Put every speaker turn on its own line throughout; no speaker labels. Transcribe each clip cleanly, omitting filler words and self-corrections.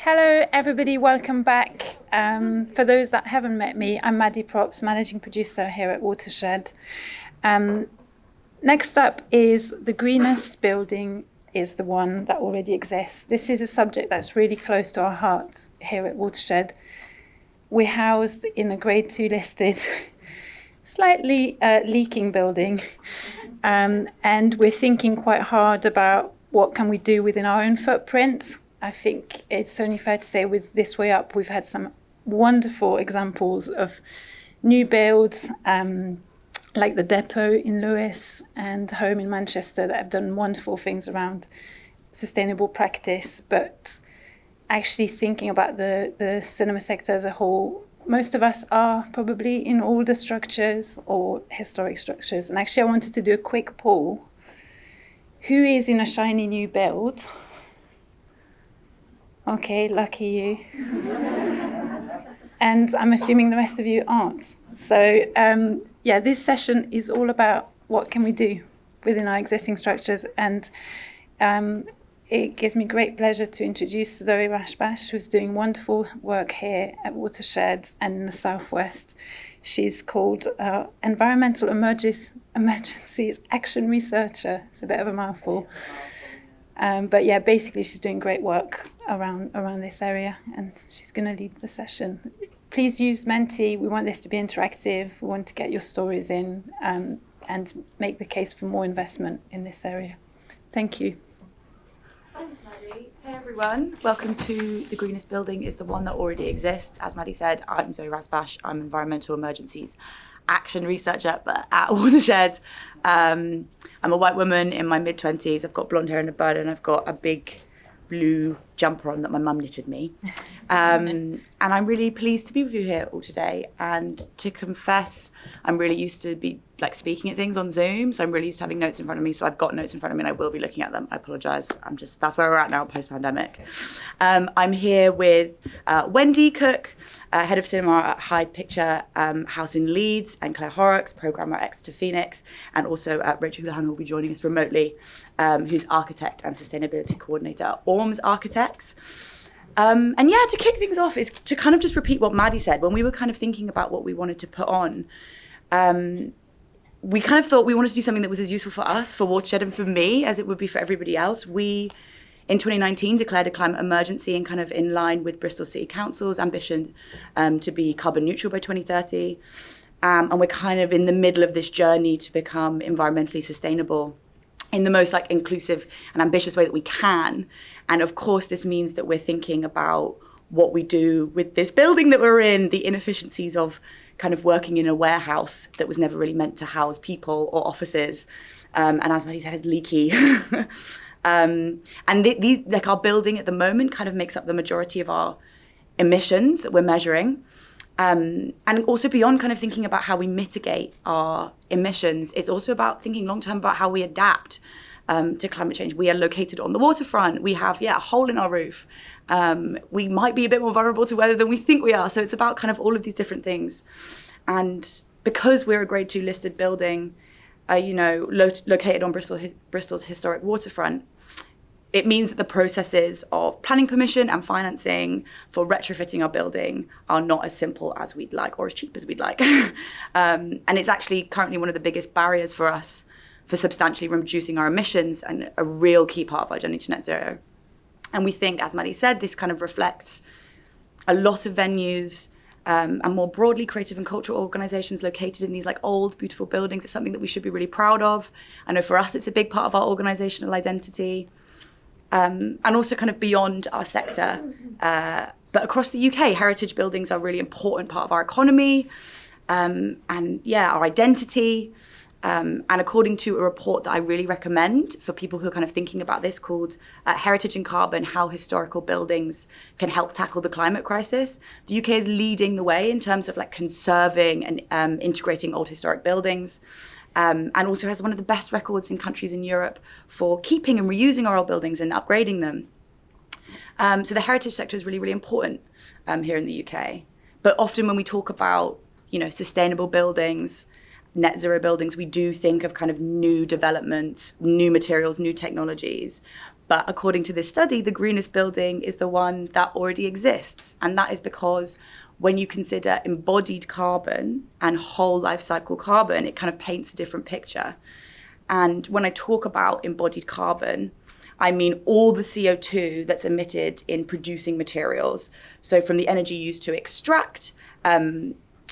Hello, everybody. Welcome back. For those that haven't met me, I'm Maddie Props, managing producer here at Watershed. Next up is the greenest building is the one that already exists. This is a subject that's really close to our hearts here at Watershed. We're housed in a Grade 2 listed, slightly leaking building, and we're thinking quite hard about what can we do within our own footprint. I think it's only fair to say with This Way Up, we've had some wonderful examples of new builds, like the Depot in Lewes and Home in Manchester, that have done wonderful things around sustainable practice. But actually thinking about the cinema sector as a whole, most of us are probably in older structures or historic structures. And actually I wanted to do a quick poll. Who is in a shiny new build? Okay, lucky you. And I'm assuming the rest of you aren't. So this session is all about what can we do within our existing structures. And it gives me great pleasure to introduce Zoe Rashbash, who's doing wonderful work here at Watershed and in the Southwest. She's called Environmental Emergencies Action Researcher. It's a bit of a mouthful. But basically she's doing great work around this area, and she's going to lead the session. Please use Menti. We want this to be interactive. We want to get your stories in and make the case for more investment in this area. Thank you.
Thanks, Maddie. Hey everyone, welcome to The Greenest Building is the one that already exists. As Maddie said, I'm Zoe Rashbash. I'm Environmental Emergencies Action Researcher at Watershed. I'm a white woman in my mid-20s. I've got blonde hair and a bun, and I've got a big blue jumper on that my mum knitted me. And I'm really pleased to be with you here all today. And to confess, I'm really used to be speaking at things on Zoom. So I'm really used to having notes in front of me. So I've got notes in front of me and I will be looking at them. I apologise. That's where we're at now post-pandemic. I'm here with Wendy Cook, head of cinema at Hyde Picture House in Leeds, and Claire Horrocks, programmer at Exeter Phoenix, and also Rachel Houlihan, who will be joining us remotely, who's architect and sustainability coordinator at Orms Architects. To kick things off is to kind of just repeat what Maddie said. When we were kind of thinking about what we wanted to put on, we kind of thought we wanted to do something that was as useful for us, for Watershed, and for me as it would be for everybody else. We, in 2019, declared a climate emergency and kind of in line with Bristol City Council's ambition to be carbon neutral by 2030. And we're kind of in the middle of this journey to become environmentally sustainable in the most inclusive and ambitious way that we can. And of course, this means that we're thinking about what we do with this building that we're in, the inefficiencies of kind of working in a warehouse that was never really meant to house people or offices. And as Maddie said, is leaky. And our building at the moment kind of makes up the majority of our emissions that we're measuring. And also beyond kind of thinking about how we mitigate our emissions, it's also about thinking long-term about how we adapt to climate change. We are located on the waterfront. We have, a hole in our roof. We might be a bit more vulnerable to weather than we think we are. So it's about kind of all of these different things. And because we're a Grade 2 listed building, located on Bristol's historic waterfront, it means that the processes of planning permission and financing for retrofitting our building are not as simple as we'd like or as cheap as we'd like. And it's actually currently one of the biggest barriers for us for substantially reducing our emissions and a real key part of our journey to net zero. And we think, as Maddie said, this kind of reflects a lot of venues and more broadly creative and cultural organisations located in these old, beautiful buildings. It's something that we should be really proud of. I know for us, it's a big part of our organisational identity. And also kind of beyond our sector. But across the UK, heritage buildings are a really important part of our economy and our identity. And according to a report that I really recommend for people who are kind of thinking about this, called Heritage and Carbon, How Historical Buildings Can Help Tackle the Climate Crisis, the UK is leading the way in terms of conserving and integrating old historic buildings. And also has one of the best records in countries in Europe for keeping and reusing our old buildings and upgrading them. So the heritage sector is really, really important here in the UK. But often when we talk about, sustainable buildings, net zero buildings, we do think of kind of new developments, new materials, new technologies. But according to this study, the greenest building is the one that already exists. And that is because when you consider embodied carbon and whole life cycle carbon, it kind of paints a different picture. And when I talk about embodied carbon, I mean all the CO2 that's emitted in producing materials. So from the energy used to extract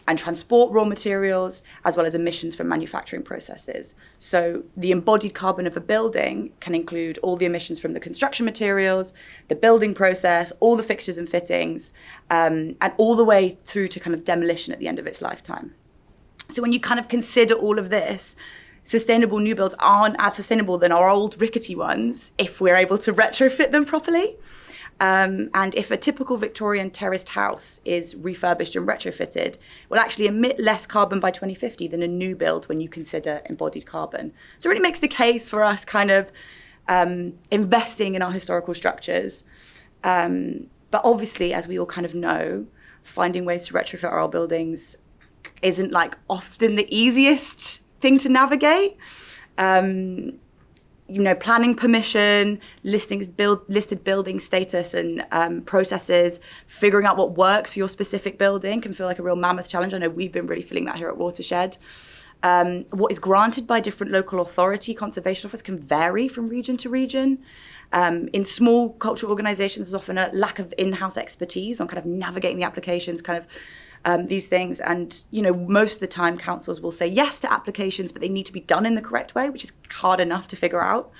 and transport raw materials, as well as emissions from manufacturing processes. So the embodied carbon of a building can include all the emissions from the construction materials, the building process, all the fixtures and fittings, and all the way through to kind of demolition at the end of its lifetime. So when you kind of consider all of this, sustainable new builds aren't as sustainable than our old rickety ones if we're able to retrofit them properly. And if a typical Victorian terraced house is refurbished and retrofitted, will actually emit less carbon by 2050 than a new build when you consider embodied carbon. So it really makes the case for us kind of investing in our historical structures. But obviously, as we all kind of know, finding ways to retrofit our old buildings isn't like often the easiest thing to navigate. Planning permission, listed building status and processes, figuring out what works for your specific building can feel like a real mammoth challenge. I know we've been really feeling that here at Watershed. What is granted by different local authority conservation officers can vary from region to region. In small cultural organisations, there's often a lack of in-house expertise on kind of navigating the applications, these things. And, most of the time councils will say yes to applications, but they need to be done in the correct way, which is hard enough to figure out.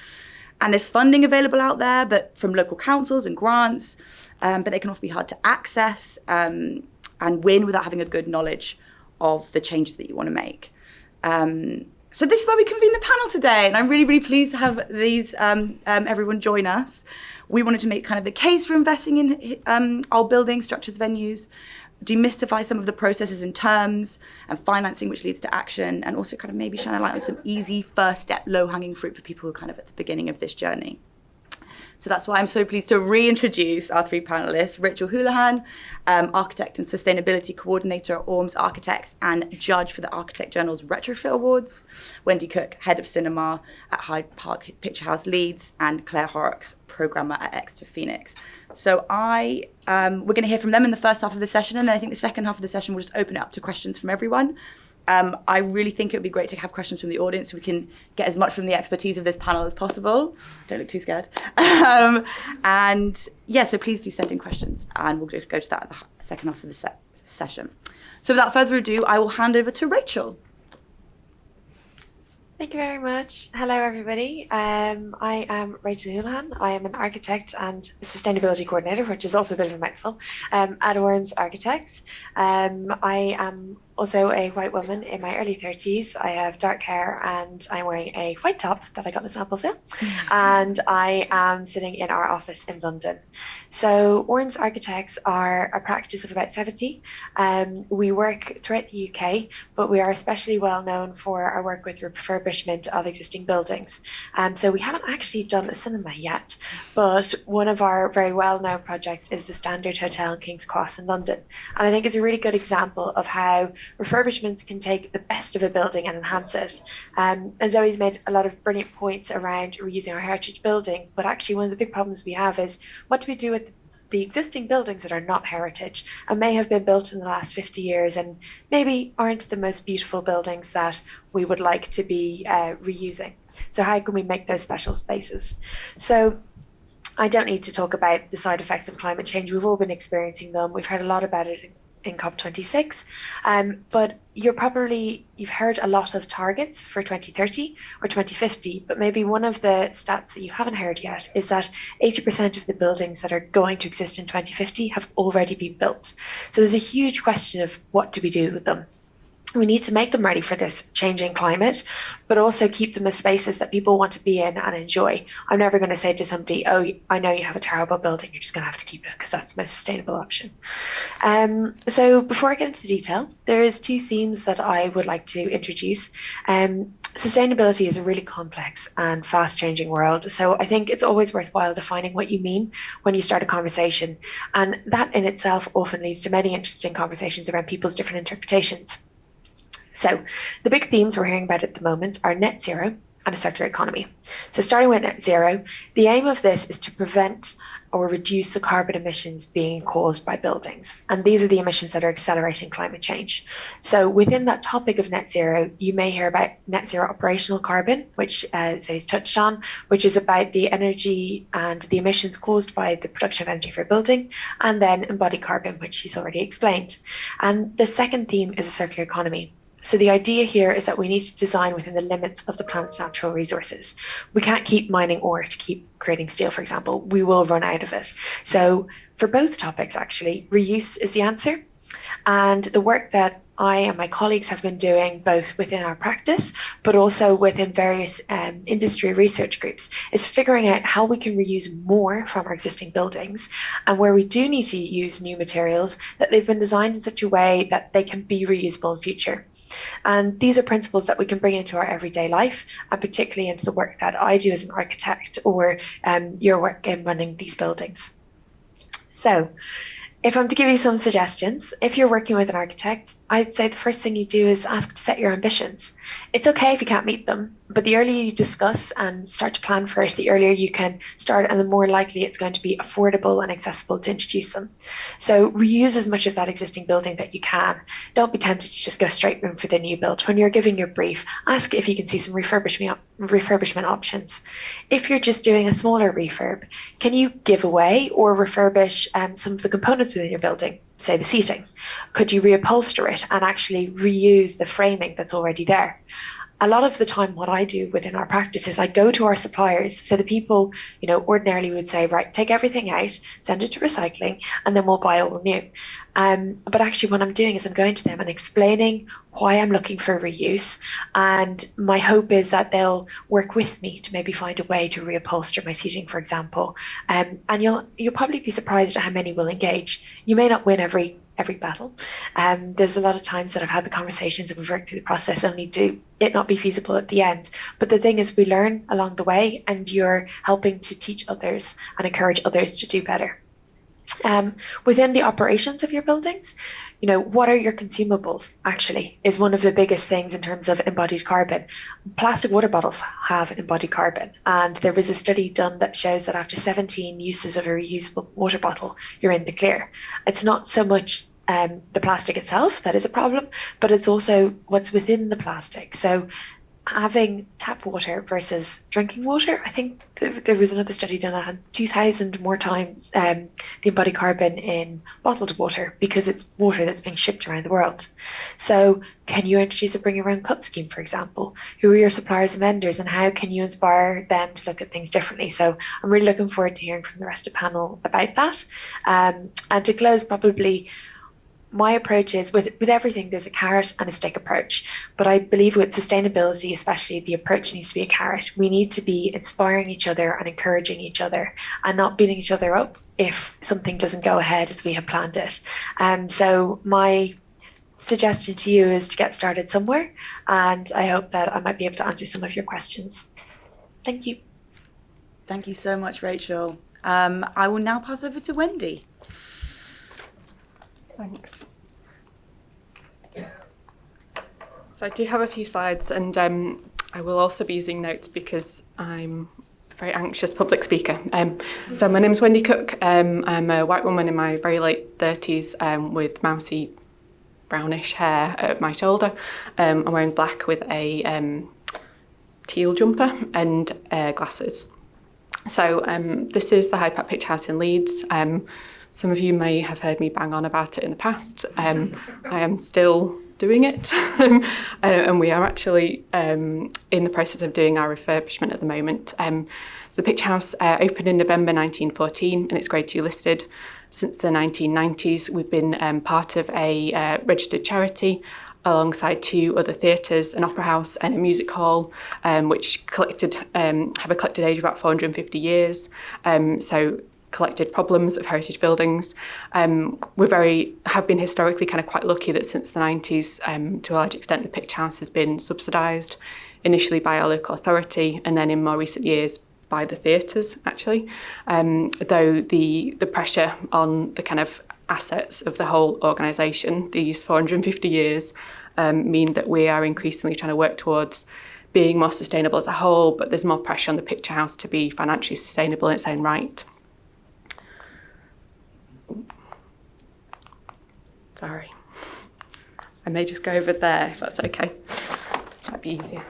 And there's funding available out there, but from local councils and grants, but they can often be hard to access and win without having a good knowledge of the changes that you want to make. So this is why we convened the panel today, and I'm really, really pleased to have these everyone join us. We wanted to make kind of the case for investing in our buildings, structures, venues, demystify some of the processes and terms and financing which leads to action, and also kind of maybe shine a light on some easy first step, low-hanging fruit for people who are kind of at the beginning of this journey. So that's why I'm so pleased to reintroduce our three panelists: Rachel Houlihan, Architect and Sustainability Coordinator at Orms Architects and Judge for the Architect Journal's Retrofit Awards; Wendy Cook, Head of Cinema at Hyde Park Picture House Leeds; and Claire Horrocks, Programmer at Exeter Phoenix. So we're going to hear from them in the first half of the session, and then I think the second half of the session we'll just open it up to questions from everyone. I really think it would be great to have questions from the audience so we can get as much from the expertise of this panel as possible. Don't look too scared. So please do send in questions, and we'll go to that at the second half of the session. So without further ado, I will hand over to Rachel.
Thank you very much. Hello, everybody. I am Rachel Houlihan. I am an architect and sustainability coordinator, which is also a bit of a mouthful, at Orms Architects. I am also a white woman in my early 30s. I have dark hair and I'm wearing a white top that I got in a sample sale. And I am sitting in our office in London. So Orms Architects are a practice of about 70. We work throughout the UK, but we are especially well known for our work with refurbishment of existing buildings. So we haven't actually done a cinema yet, but one of our very well-known projects is the Standard Hotel in King's Cross in London. And I think it's a really good example of how refurbishments can take the best of a building and enhance it. And Zoe's made a lot of brilliant points around reusing our heritage buildings, but actually one of the big problems we have is what do we do with the existing buildings that are not heritage and may have been built in the last 50 years and maybe aren't the most beautiful buildings that we would like to be reusing. So how can we make those special spaces? So I don't need to talk about the side effects of climate change. We've all been experiencing them. We've heard a lot about it in COP26, but you've heard a lot of targets for 2030 or 2050, but maybe one of the stats that you haven't heard yet is that 80% of the buildings that are going to exist in 2050 have already been built. So there's a huge question of what do we do with them? We need to make them ready for this changing climate, but also keep them as spaces that people want to be in and enjoy. I'm never going to say to somebody, oh, I know you have a terrible building, you're just going to have to keep it because that's the most sustainable option. So before I get into the detail, there's two themes that I would like to introduce. Sustainability is a really complex and fast changing world. So I think it's always worthwhile defining what you mean when you start a conversation. And that in itself often leads to many interesting conversations around people's different interpretations. So the big themes we're hearing about at the moment are net zero, and a circular economy. So starting with net zero, the aim of this is to prevent or reduce the carbon emissions being caused by buildings. And these are the emissions that are accelerating climate change. So within that topic of net zero, you may hear about net zero operational carbon, which Zaid's touched on, which is about the energy and the emissions caused by the production of energy for a building, and then embodied carbon, which he's already explained. And the second theme is a circular economy. So the idea here is that we need to design within the limits of the planet's natural resources. We can't keep mining ore to keep creating steel, for example. We will run out of it. So for both topics, actually, reuse is the answer. And the work that I and my colleagues have been doing both within our practice, but also within various industry research groups, is figuring out how we can reuse more from our existing buildings, and where we do need to use new materials, that they've been designed in such a way that they can be reusable in future. And these are principles that we can bring into our everyday life, and particularly into the work that I do as an architect, or your work in running these buildings. So, if I'm to give you some suggestions, if you're working with an architect, I'd say the first thing you do is ask to set your ambitions. It's okay if you can't meet them, but the earlier you discuss and start to plan for it, the earlier you can start, and the more likely it's going to be affordable and accessible to introduce them. So reuse as much of that existing building that you can. Don't be tempted to just go straight in for the new build. When you're giving your brief, ask if you can see some refurbishment options. If you're just doing a smaller refurb, can you give away or refurbish some of the components within your building? Say the seating. Could you reupholster it and actually reuse the framing that's already there? A lot of the time, what I do within our practice is I go to our suppliers. So the people, ordinarily would say, right, take everything out, send it to recycling, and then we'll buy all new. But actually what I'm doing is I'm going to them and explaining why I'm looking for reuse. And my hope is that they'll work with me to maybe find a way to reupholster my seating, for example. And you'll probably be surprised at how many will engage. You may not win every battle. There's a lot of times that I've had the conversations and we've worked through the process only to it not be feasible at the end. But the thing is, we learn along the way, and you're helping to teach others and encourage others to do better. Within the operations of your buildings, what are your consumables actually is one of the biggest things in terms of embodied carbon. Plastic water bottles have embodied carbon, and there was a study done that shows that after 17 uses of a reusable water bottle, you're in the clear. It's not so much the plastic itself that is a problem, but it's also what's within the plastic. So having tap water versus drinking water, I think there was another study done that had 2,000 more times the embodied carbon in bottled water, because it's water that's being shipped around the world. So can you introduce a bring your own cup scheme, for example? Who are your suppliers and vendors, and how can you inspire them to look at things differently? So I'm really looking forward to hearing from the rest of the panel about that. And to close, probably my approach is with everything, there's a carrot and a stick approach. But I believe with sustainability, especially, the approach needs to be a carrot. We need to be inspiring each other and encouraging each other, and not beating each other up if something doesn't go ahead as we have planned it. So my suggestion to you is to get started somewhere, and I hope that I might be able to answer some of your questions. Thank you.
Thank you so much, Rachel. I will now pass over to Wendy.
Thanks. So I do have a few slides, and I will also be using notes because I'm a very anxious public speaker. So my name's Wendy Cook. I'm a white woman in my very late 30s with mousy brownish hair at my shoulder. I'm wearing black with a teal jumper and glasses. So this is the Hyde Park Picture House in Leeds. Some of you may have heard me bang on about it in the past. I am still doing it. And we are actually in the process of doing our refurbishment at the moment. So the Picture House opened in November 1914 and it's Grade 2 listed. Since the 1990s, we've been part of a registered charity alongside two other theatres, an opera house and a music hall, which have a collected age of about 450 years. So collected problems of heritage buildings. We have been historically kind of quite lucky that since the 90s, to a large extent, the Picture House has been subsidised, initially by our local authority, and then in more recent years by the theatres, actually. Though the pressure on the kind of assets of the whole organisation, these 450 years, mean that we are increasingly trying to work towards being more sustainable as a whole, but there's more pressure on the picture house to be financially sustainable in its own right. Sorry. I may just go over there if that's okay. Might be easier.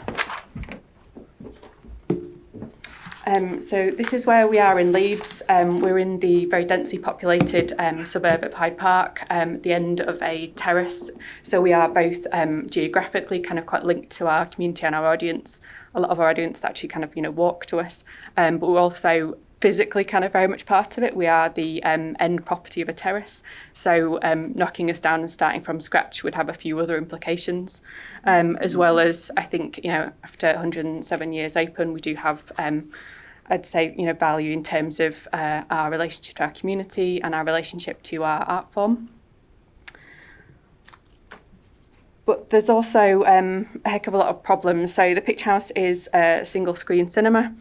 So this is where we are in Leeds. We're in the very densely populated suburb of Hyde Park, at the end of a terrace. So we are both geographically kind of quite linked to our community and our audience. A lot of our audience actually kind of, walk to us, but we're also physically kind of very much part of it. We are the end property of a terrace. So knocking us down and starting from scratch would have a few other implications, as well as, I think, after 107 years open, we do have I'd say, value in terms of our relationship to our community and our relationship to our art form. But there's also a heck of a lot of problems. So the Picture House is a single screen cinema.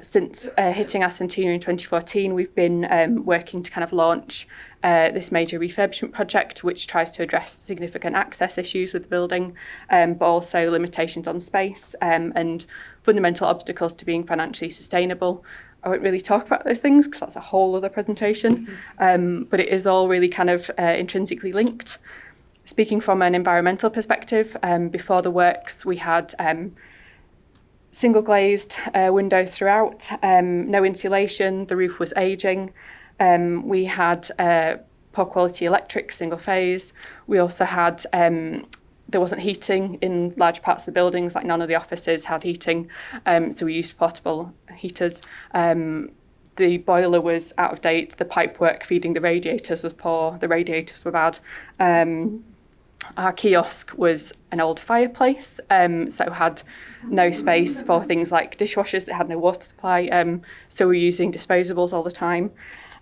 Since hitting our centenary in 2014, we've been working to kind of launch this major refurbishment project, which tries to address significant access issues with the building, but also limitations on space and fundamental obstacles to being financially sustainable. I won't really talk about those things because that's a whole other presentation, but it is all really kind of intrinsically linked. Speaking from an environmental perspective, before the works we had single glazed windows throughout, no insulation, the roof was ageing. We had poor quality electric, single phase. We also had, there wasn't heating in large parts of the buildings, like none of the offices had heating, so we used portable heaters. The boiler was out of date, the pipework feeding the radiators was poor, the radiators were bad. Our kiosk was an old fireplace, so had no space for things like dishwashers. It had no water supply, so we're using disposables all the time.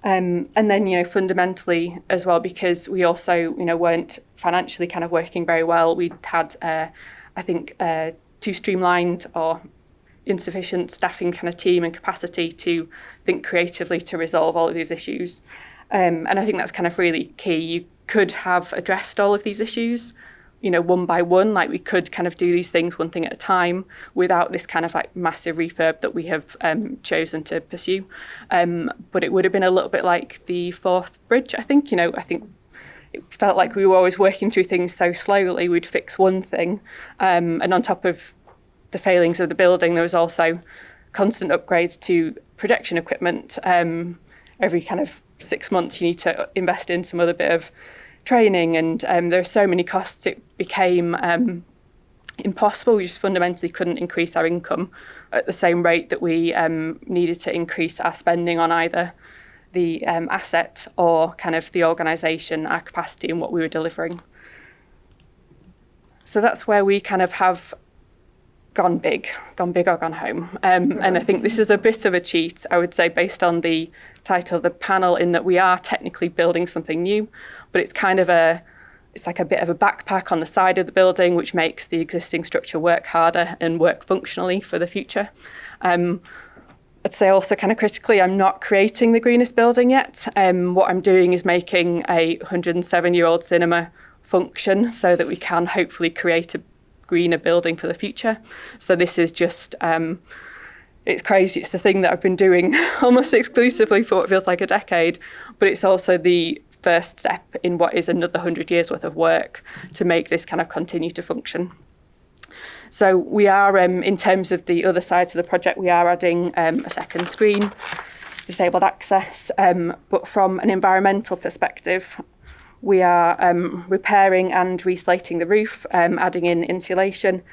And then, fundamentally as well, because we also, weren't financially kind of working very well. We had, I think, too streamlined or insufficient staffing kind of team and capacity to think creatively to resolve all of these issues. And I think that's kind of really key. You could have addressed all of these issues, one by one, like we could kind of do these things one thing at a time without this kind of like massive refurb that we have chosen to pursue. But it would have been a little bit like the Forth Bridge, I think. I think it felt like we were always working through things so slowly. We'd fix one thing, and on top of the failings of the building, there was also constant upgrades to projection equipment. Every kind of 6 months, you need to invest in some other bit of training, and there are so many costs. It became impossible. We just fundamentally couldn't increase our income at the same rate that we needed to increase our spending on either the asset or kind of the organisation, our capacity and what we were delivering. So that's where we kind of have gone big or gone home. And I think this is a bit of a cheat, I would say, based on the title of the panel, in that we are technically building something new, but it's kind of it's like a bit of a backpack on the side of the building, which makes the existing structure work harder and work functionally for the future. I'd say also kind of critically, I'm not creating the greenest building yet. What I'm doing is making a 107-year-old cinema function so that we can hopefully create a greener building for the future. So this is just, it's crazy. It's the thing that I've been doing almost exclusively for what feels like a decade, but it's also the first step in what is another 100 years worth of work to make this kind of continue to function. So we are, in terms of the other sides of the project, we are adding a second screen, disabled access, but from an environmental perspective, we are repairing and reslating the roof, adding in insulation,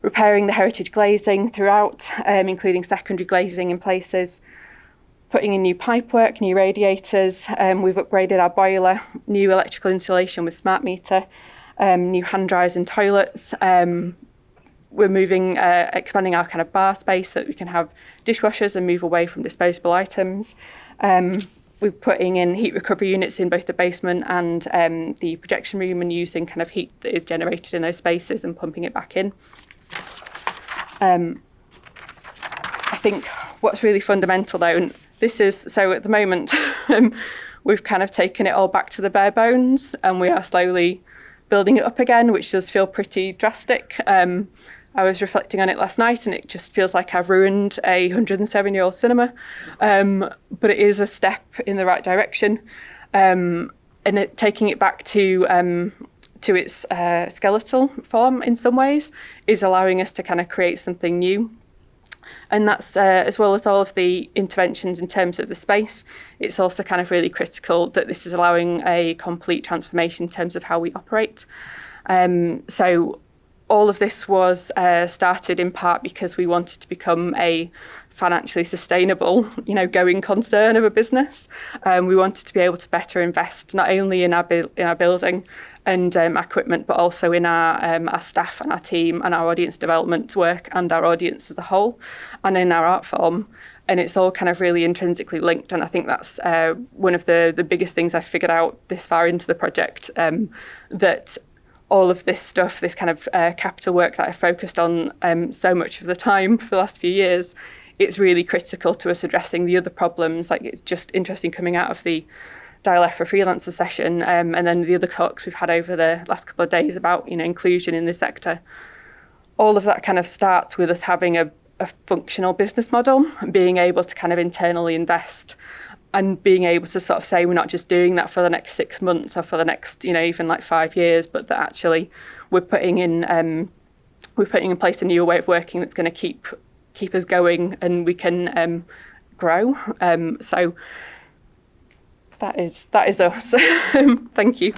repairing the heritage glazing throughout, including secondary glazing in places, putting in new pipework, new radiators. We've upgraded our boiler, new electrical insulation with smart meter, new hand dryers in toilets. We're moving, expanding our kind of bar space so that we can have dishwashers and move away from disposable items. We're putting in heat recovery units in both the basement and the projection room, and using kind of heat that is generated in those spaces and pumping it back in. I think what's really fundamental though, and this is, so at the moment, we've kind of taken it all back to the bare bones and we are slowly building it up again, which does feel pretty drastic. I was reflecting on it last night, and it just feels like I've ruined a 107-year-old cinema. But it is a step in the right direction, and taking it back to its skeletal form in some ways is allowing us to kind of create something new. And that's as well as all of the interventions in terms of the space, it's also kind of really critical that this is allowing a complete transformation in terms of how we operate. So all of this was started in part because we wanted to become a financially sustainable, going concern of a business. We wanted to be able to better invest not only in our building and equipment, but also in our staff and our team and our audience development work and our audience as a whole, and in our art form. And it's all kind of really intrinsically linked. And I think that's one of the biggest things I've figured out this far into the project, that all of this stuff, this kind of capital work that I focused on so much of the time for the last few years, it's really critical to us addressing the other problems. Like, it's just interesting coming out of the Dial F for Freelancer session, and then the other talks we've had over the last couple of days about inclusion in the sector. All of that kind of starts with us having a functional business model, and being able to kind of internally invest, and being able to sort of say we're not just doing that for the next 6 months or for the next even like 5 years, but that actually we're putting in place a new way of working that's going to keep us going, and we can grow. So that is us. Thank you.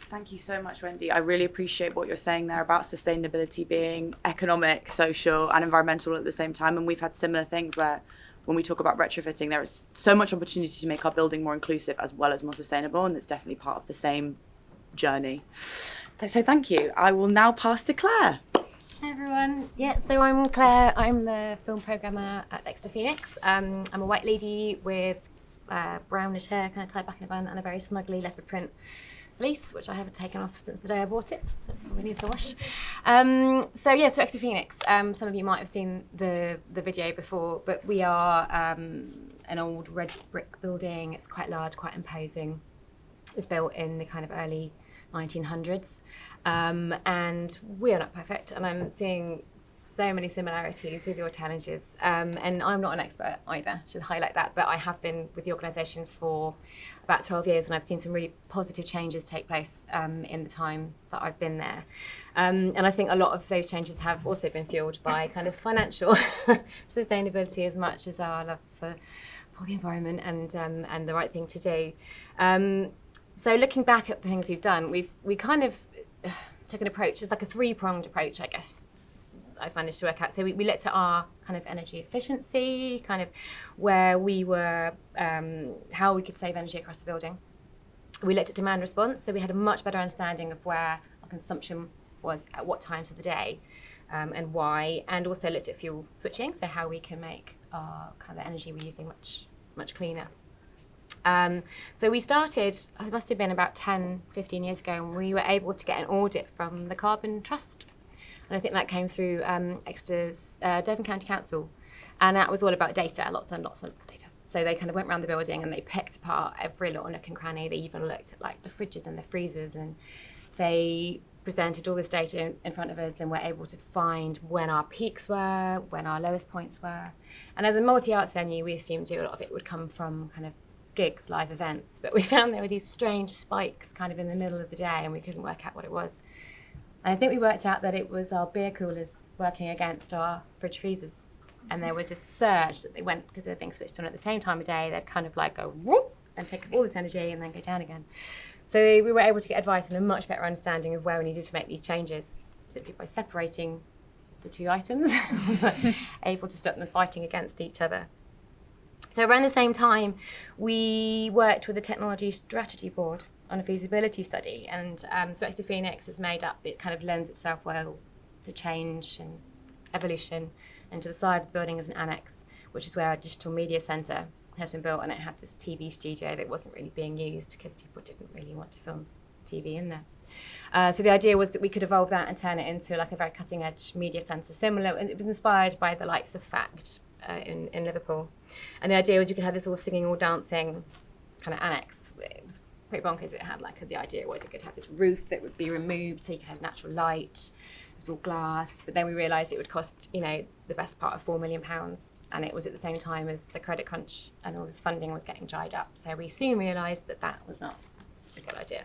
Thank you so much, Wendy. I really appreciate what you're saying there about sustainability being economic, social, and environmental at the same time. And we've had similar things where, when we talk about retrofitting, there is so much opportunity to make our building more inclusive as well as more sustainable, and it's definitely part of the same journey. So thank you. I will now pass to Claire.
Hi everyone. Yeah, so I'm Claire. I'm the film programmer at Exeter Phoenix. I'm a white lady with brownish hair, kind of tied back in a bun, and a very snuggly leopard print fleece, which I haven't taken off since the day I bought it, so it probably needs a wash. So Exeter Phoenix. Some of you might have seen the video before, but we are an old red brick building. It's quite large, quite imposing. It was built in the kind of early 1900s, and we are not perfect, and I'm seeing so many similarities with your challenges, and I'm not an expert either, should highlight that, but I have been with the organisation for about 12 years, and I've seen some really positive changes take place in the time that I've been there, and I think a lot of those changes have also been fueled by kind of financial sustainability as much as our love for the environment and the right thing to do. So looking back at the things we've done, we kind of took an approach. It's like a three-pronged approach, I guess, I've managed to work out. So we looked at our kind of energy efficiency, kind of where we were, how we could save energy across the building. We looked at demand response, so we had a much better understanding of where our consumption was at what times of the day, and why, and also looked at fuel switching, so how we can make our kind of energy we're using much cleaner. So we started, it must have been about 10, 15 years ago, and we were able to get an audit from the Carbon Trust. And I think that came through Exeter's Devon County Council. And that was all about data, lots and lots of data. So they kind of went around the building and they picked apart every little nook and cranny. They even looked at like the fridges and the freezers, and they presented all this data in front of us, and were able to find when our peaks were, when our lowest points were. And as a multi-arts venue, we assumed a lot of it would come from kind of gigs, live events, but we found there were these strange spikes kind of in the middle of the day, and we couldn't work out what it was. And I think we worked out that it was our beer coolers working against our fridge freezers, and there was this surge that they went, because they were being switched on at the same time of day, they'd kind of like go whoop and take up all this energy and then go down again. So we were able to get advice and a much better understanding of where we needed to make these changes, simply by separating the two items, able to stop them fighting against each other. So around the same time, we worked with the Technology Strategy Board on a feasibility study, and so Exeter Phoenix is made up, it kind of lends itself well to change and evolution, and to the side of the building is an annex, which is where our digital media centre has been built, and it had this TV studio that wasn't really being used because people didn't really want to film TV in there. So the idea was that we could evolve that and turn it into like a very cutting edge media centre, similar, and it was inspired by the likes of FACT in Liverpool. And the idea was you could have this all singing, all dancing kind of annex. It was pretty bonkers. It had like the idea was it could have this roof that would be removed so you could have natural light. It was all glass, but then we realised it would cost, you know, the best part of £4 million, and it was at the same time as the credit crunch and all this funding was getting dried up. So we soon realised that that was not a good idea.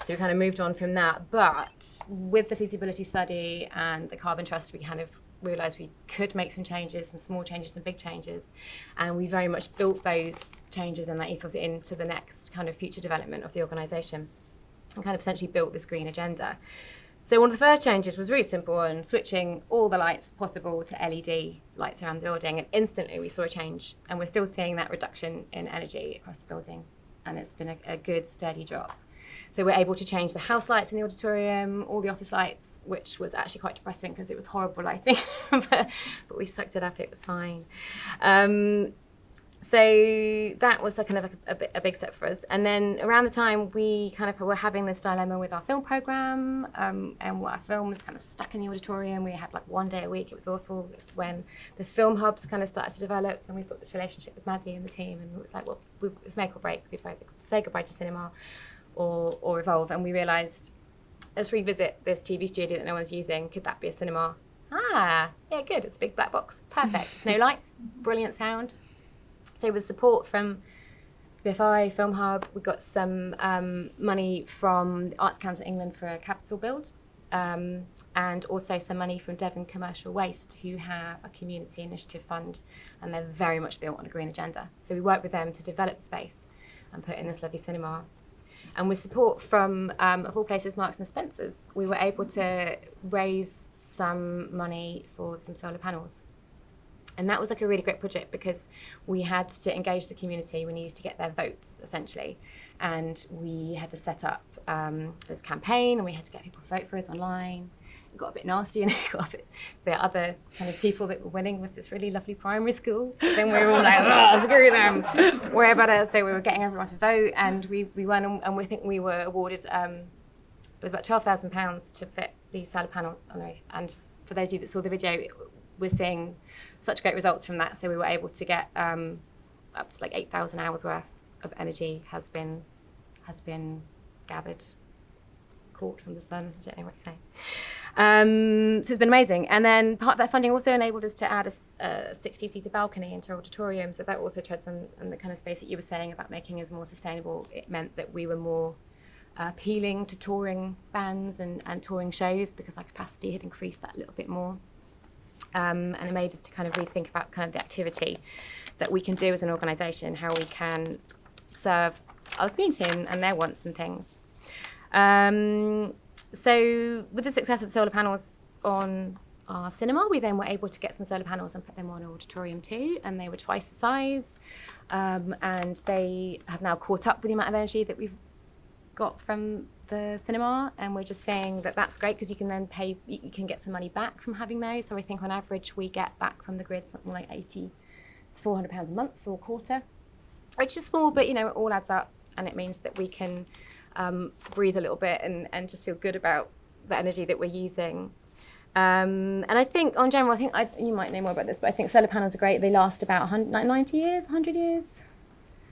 So we kind of moved on from that. But with the feasibility study and the Carbon Trust, we kind of realised we could make some changes, some small changes, some big changes, and we very much built those changes and that ethos into the next kind of future development of the organisation, and kind of essentially built this green agenda. So one of the first changes was really simple, and switching all the lights possible to LED lights around the building, and instantly we saw a change, and we're still seeing that reduction in energy across the building, and it's been a good steady drop. So we're able to change the house lights in the auditorium, all the office lights, which was actually quite depressing because it was horrible lighting, but we sucked it up, it was fine. So that was kind of a big step for us. And then around the time we kind of were having this dilemma with our film program, and our film was kind of stuck in the auditorium. We had like 1 day a week. It was awful. It's when the film hubs kind of started to develop, and we put this relationship with Maddie and the team, and it was like, well, it's make or break. We'd either say goodbye to cinema or evolve. And we realised, let's revisit this TV studio that no one's using. Could that be a cinema? Yeah, good. It's a big black box. Perfect. It's no lights. Brilliant sound. So with support from BFI, Film Hub, we got some money from the Arts Council England for a capital build, and also some money from Devon Commercial Waste, who have a community initiative fund, and they're very much built on a green agenda. So we worked with them to develop the space and put in this lovely cinema. And with support from, of all places, Marks and Spencer's, we were able to raise some money for some solar panels. And that was like a really great project because we had to engage the community. We needed to get their votes, essentially. And we had to set up this campaign, and we had to get people to vote for us online. It got a bit nasty, and the other kind of people that were winning was this really lovely primary school. But then we were all like, oh, screw them, worry about it. So we were getting everyone to vote, and we won, and we think we were awarded, it was about £12,000 to fit these solar panels on the roof. And for those of you that saw the video, we're seeing such great results from that. So we were able to get up to like 8,000 hours worth of energy has been gathered, caught from the sun. I don't know what to say. So it's been amazing. And then part of that funding also enabled us to add a 60-seater balcony into our auditorium. So that also treads on the kind of space that you were saying about making us more sustainable. It meant that we were more appealing to touring bands and touring shows because our capacity had increased that a little bit more. And it made us to kind of rethink about kind of the activity that we can do as an organisation, how we can serve our community and their wants and things. So with the success of the solar panels on our cinema, we then were able to get some solar panels and put them on our auditorium too, and they were twice the size. And they have now caught up with the amount of energy that we've got from the cinema, and we're just saying that that's great because you can then pay, you can get some money back from having those. So I think on average we get back from the grid something like £80 to £400 a month or a quarter, which is small, but you know, it all adds up, and it means that we can breathe a little bit and just feel good about the energy that we're using. And I think on general, you might know more about this, but I think solar panels are great. They last about 90 years, 100 years.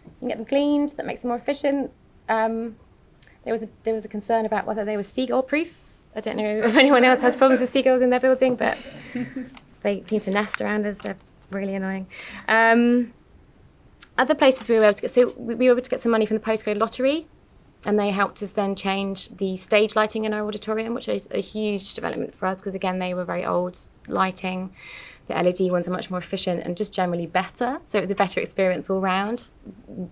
You can get them cleaned, that makes them more efficient. There was a concern about whether they were seagull proof. I don't know if anyone else has problems with seagulls in their building, but they seem to nest around us. They're really annoying. Other places we were able to get some money from the postcode lottery, and they helped us then change the stage lighting in our auditorium, which is a huge development for us because again they were very old lighting. The LED ones are much more efficient and just generally better. So it was a better experience all round.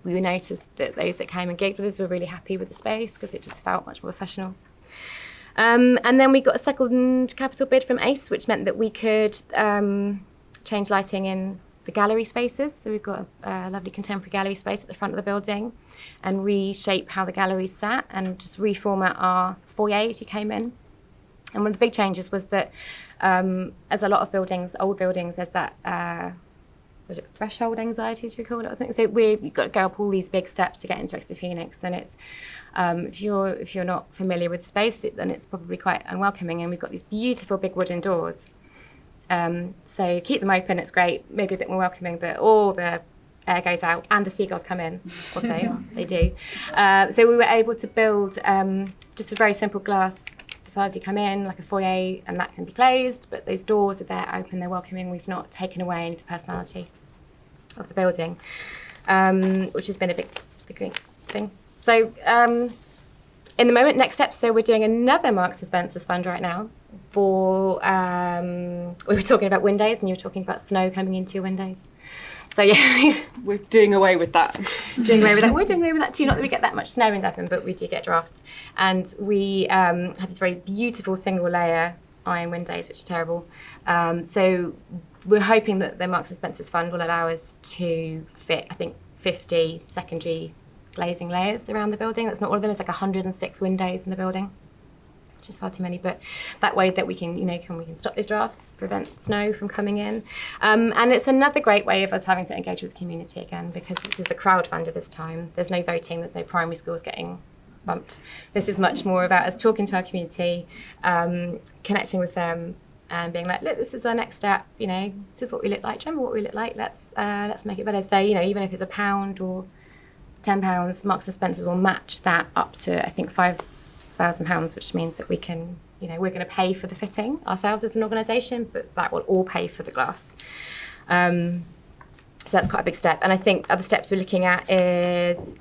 We noticed that those that came and gigged with us were really happy with the space because it just felt much more professional. And then we got a second capital bid from ACE, which meant that we could change lighting in the gallery spaces. So we've got a lovely contemporary gallery space at the front of the building and reshape how the galleries sat and just reformat our foyer as you came in. And one of the big changes was that as a lot of buildings, old buildings, there's that, was it threshold anxiety, do we call it? I think so. We've got to go up all these big steps to get into Exeter Phoenix, and it's if you're not familiar with the space, then it's probably quite unwelcoming. And we've got these beautiful big wooden doors. So keep them open, it's great, maybe a bit more welcoming, but all the air goes out and the seagulls come in, or so they do. So we were able to build just a very simple glass facade. You come in like a foyer and that can be closed, but those doors are there open, they're welcoming. We've not taken away any of the personality of the building, which has been a big thing. So in the moment, next steps, so we're doing another Marks and Spencer's fund right now for, we were talking about windows and you were talking about snow coming into your windows. So yeah,
We're doing away with that.
doing away with that. We're doing away with that too. Not that we get that much snow in Devon, but we do get drafts. And we have this very beautiful single layer iron windows, which are terrible. So we're hoping that the Marks and Spencer's fund will allow us to fit, I think, 50 secondary glazing layers around the building. That's not all of them. It's like 106 windows in the building, which is far too many. But that way that we can, we can stop those drafts, prevent snow from coming in. And it's another great way of us having to engage with the community again, because this is a crowdfunder this time. There's no voting. There's no primary schools getting bumped. This is much more about us talking to our community, connecting with them, and being like, look, this is our next step. This is what we look like. Do you remember what we look like? Let's make it better. So even if it's £1 or £10, Marks and Spencer's will match that up to, I think, £5,000, which means that we can, we're going to pay for the fitting ourselves as an organisation, but that will all pay for the glass. So that's quite a big step. And I think other steps we're looking at is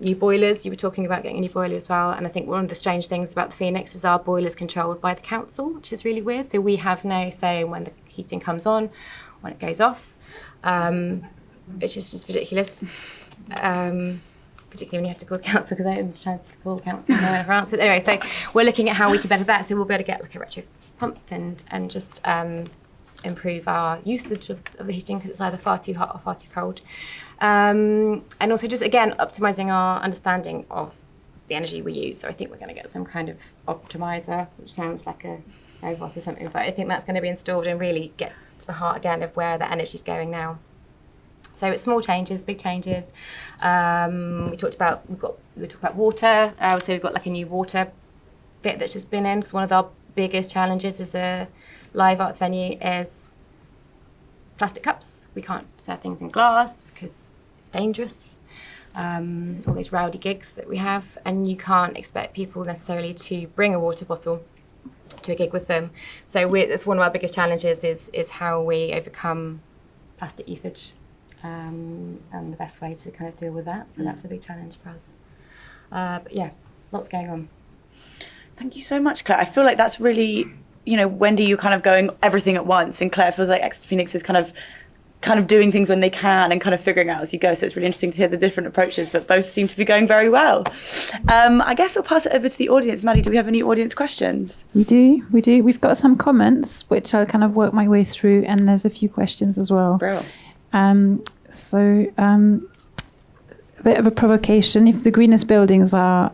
new boilers. You were talking about getting a new boiler as well. And I think one of the strange things about the Phoenix is our boiler's controlled by the council, which is really weird. So we have no say when the heating comes on, when it goes off, which is just ridiculous. Particularly when you have to call the council, because I'm trying to call the council and no one ever answered. Anyway, so we're looking at how we can better that. So we'll be able to get like a retro pump and just improve our usage of the heating, because it's either far too hot or far too cold. And also just, again, optimising our understanding of the energy we use. So I think we're going to get some kind of optimiser, which sounds like a robot or something, but I think that's going to be installed and really get to the heart again of where the energy is going now. So it's small changes, big changes. We talked about water. So we've got like a new water bit that's just been in, because one of our biggest challenges as a live arts venue is plastic cups. We can't serve things in glass because it's dangerous. All these rowdy gigs that we have, and you can't expect people necessarily to bring a water bottle to a gig with them. So it's one of our biggest challenges is how we overcome plastic usage. And the best way to kind of deal with that. So that's a big challenge for us. But yeah, lots going on.
Thank you so much, Claire. I feel like that's really, Wendy, you're kind of going everything at once, and Claire feels like Exeter Phoenix is kind of doing things when they can and kind of figuring out as you go. So it's really interesting to hear the different approaches, but both seem to be going very well. I guess I'll pass it over to the audience. Maddie, do we have any audience questions?
We do. We've got some comments, which I'll kind of work my way through, and there's a few questions as well.
Brilliant.
A bit of a provocation. If the greenest buildings are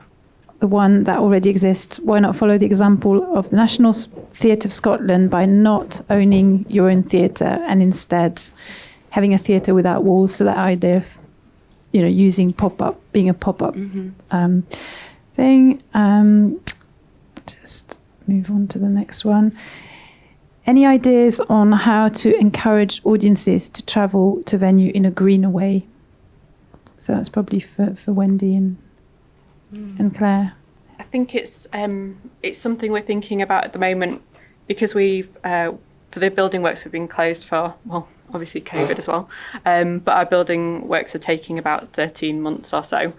the one that already exists, why not follow the example of the National Theatre of Scotland by not owning your own theatre and instead having a theatre without walls? So that idea of, using being a pop-up thing. Just move on to the next one. Any ideas on how to encourage audiences to travel to venue in a greener way? So that's probably for Wendy and Claire.
I think it's something we're thinking about at the moment, because we've for the building works we've been closed for, well, obviously COVID as well, but our building works are taking about 13 months or so,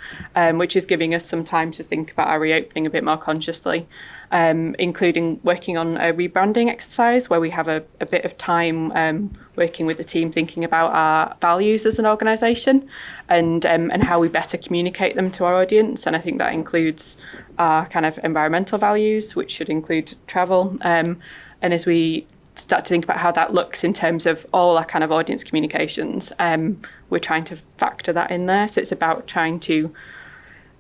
which is giving us some time to think about our reopening a bit more consciously, including working on a rebranding exercise where we have a bit of time working with the team thinking about our values as an organisation and how we better communicate them to our audience. And I think that includes our kind of environmental values, which should include travel. And as we start to think about how that looks in terms of all our kind of audience communications, we're trying to factor that in there. So it's about trying to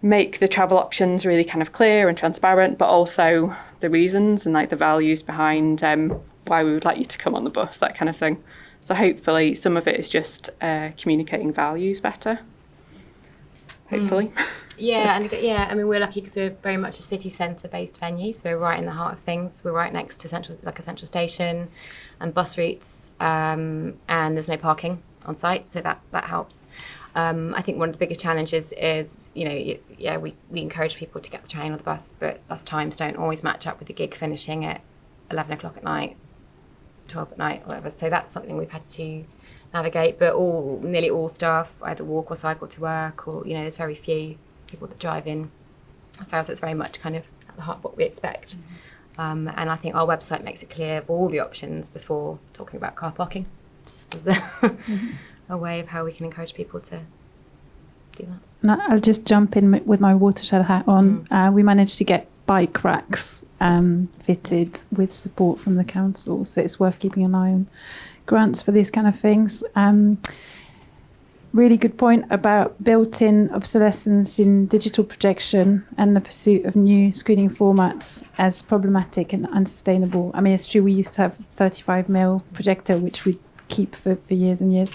make the travel options really kind of clear and transparent, but also the reasons and like the values behind why we would like you to come on the bus, that kind of thing. So hopefully some of it is just communicating values better. Hopefully.
Yeah, I mean, we're lucky because we're very much a city centre based venue, so we're right in the heart of things. We're right next to a central station and bus routes, and there's no parking. on site, so that helps. I think one of the biggest challenges is, we encourage people to get the train or the bus, but bus times don't always match up with the gig finishing at 11 o'clock at night, 12 at night, whatever. So that's something we've had to navigate, but nearly all staff either walk or cycle to work, or, there's very few people that drive in. So it's very much kind of at the heart of what we expect. And I think our website makes it clear of all the options before talking about car parking, just as a way of how we can encourage people to do that.
No, I'll just jump in with my watershed hat on. We managed to get bike racks fitted with support from the council, so it's worth keeping an eye on grants for these kind of things. Really good point about built-in obsolescence in digital projection and the pursuit of new screening formats as problematic and unsustainable. I mean, it's true we used to have 35mm projector, which we keep for years and years.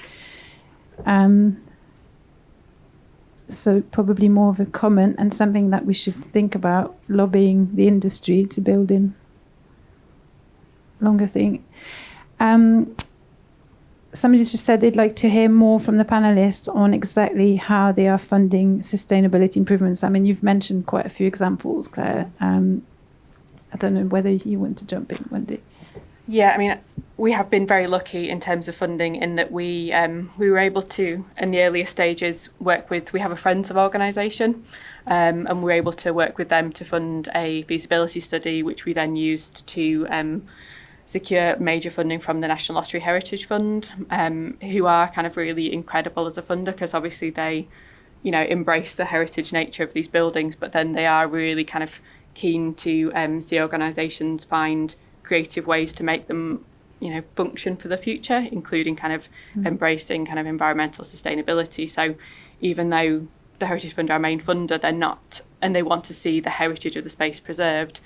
So probably more of a comment and something that we should think about, lobbying the industry to build in longer thing. Somebody's just said they'd like to hear more from the panelists on exactly how they are funding sustainability improvements. I mean, you've mentioned quite a few examples, Claire. I don't know whether you want to jump in, Wendy.
Yeah, I mean, we have been very lucky in terms of funding in that we were able to, in the earlier stages, we have a Friends of organisation, and we were able to work with them to fund a feasibility study, which we then used to secure major funding from the National Lottery Heritage Fund, who are kind of really incredible as a funder, because obviously they, embrace the heritage nature of these buildings, but then they are really kind of keen to see organisations find creative ways to make them, function for the future, including kind of embracing kind of environmental sustainability. So even though the Heritage Fund are our main funder, they're not, and they want to see the heritage of the space preserved,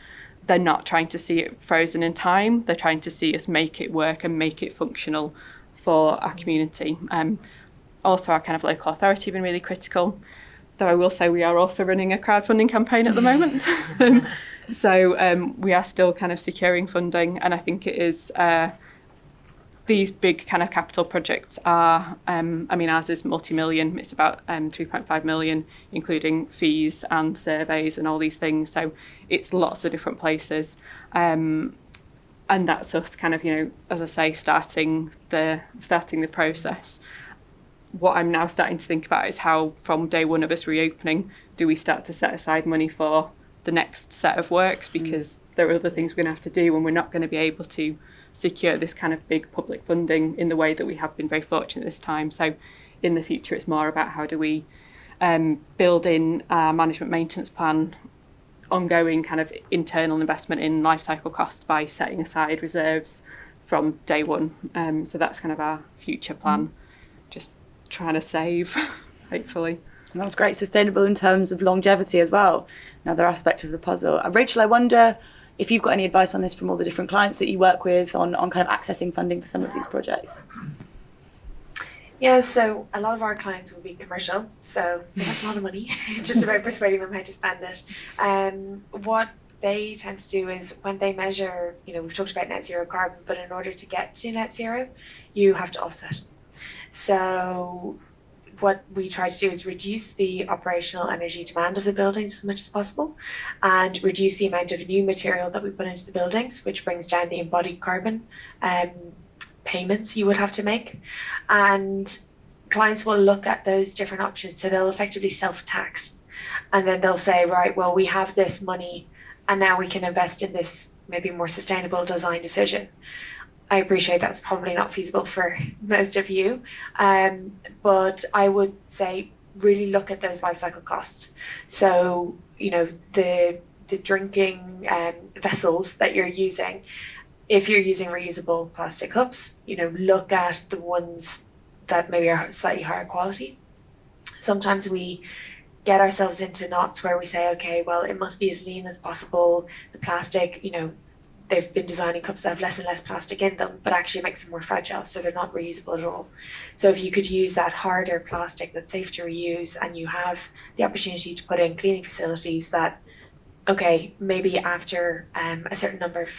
they're not trying to see it frozen in time. They're trying to see us make it work and make it functional for our community. Also, our kind of local authority have been really critical, though I will say we are also running a crowdfunding campaign at the moment. So we are still kind of securing funding, and I think it is these big kind of capital projects are, ours is multi-million. It's about 3.5 million, including fees and surveys and all these things. So it's lots of different places. And that's us kind of, as I say, starting the process. What I'm now starting to think about is how, from day one of us reopening, do we start to set aside money for the next set of works, because there are other things we're going to have to do, and we're not going to be able to secure this kind of big public funding in the way that we have been very fortunate this time. So in the future, it's more about how do we build in our management maintenance plan, ongoing kind of internal investment in life cycle costs by setting aside reserves from day one. So that's kind of our future plan, just trying to save, hopefully.
And that's great, sustainable in terms of longevity as well, another aspect of the puzzle. Rachel, I wonder if you've got any advice on this from all the different clients that you work with on kind of accessing funding for some of these projects.
Yeah, so a lot of our clients will be commercial, so they have a lot of money. It's just about persuading them how to spend it. What they tend to do is when they measure, we've talked about net zero carbon, but in order to get to net zero, you have to offset. So what we try to do is reduce the operational energy demand of the buildings as much as possible, and reduce the amount of new material that we put into the buildings, which brings down the embodied carbon payments you would have to make. And clients will look at those different options, so they'll effectively self-tax, and then they'll say, right, well, we have this money and now we can invest in this maybe more sustainable design decision. I appreciate that's probably not feasible for most of you, but I would say really look at those life cycle costs. So, the drinking vessels that you're using, if you're using reusable plastic cups, look at the ones that maybe are slightly higher quality. Sometimes we get ourselves into knots where we say, okay, well, it must be as lean as possible. The plastic, they've been designing cups that have less and less plastic in them, but actually it makes them more fragile, so they're not reusable at all. So if you could use that harder plastic that's safe to reuse, and you have the opportunity to put in cleaning facilities that, okay, maybe after a certain number of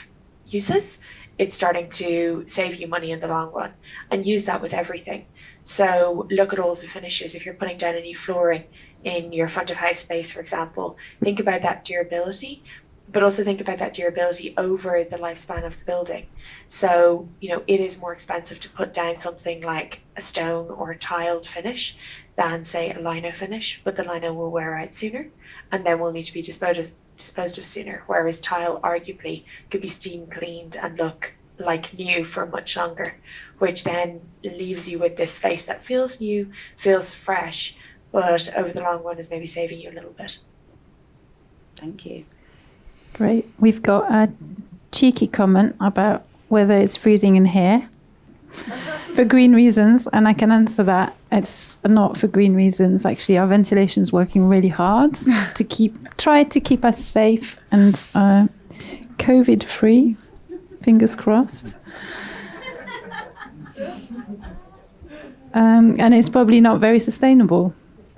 uses, it's starting to save you money in the long run, and use that with everything. So look at all the finishes. If you're putting down a new flooring in your front of house space, for example, think about that durability, but also think about that durability over the lifespan of the building. So, it is more expensive to put down something like a stone or a tiled finish than, say, a lino finish, but the lino will wear out sooner and then will need to be disposed of sooner, whereas tile arguably could be steam cleaned and look like new for much longer, which then leaves you with this space that feels new, feels fresh, but over the long run is maybe saving you a little bit.
Thank you.
Great. We've got a cheeky comment about whether it's freezing in here for green reasons, and I can answer that. It's not for green reasons. Actually, our ventilation is working really hard to try to keep us safe and COVID free. Fingers crossed. And it's probably not very sustainable.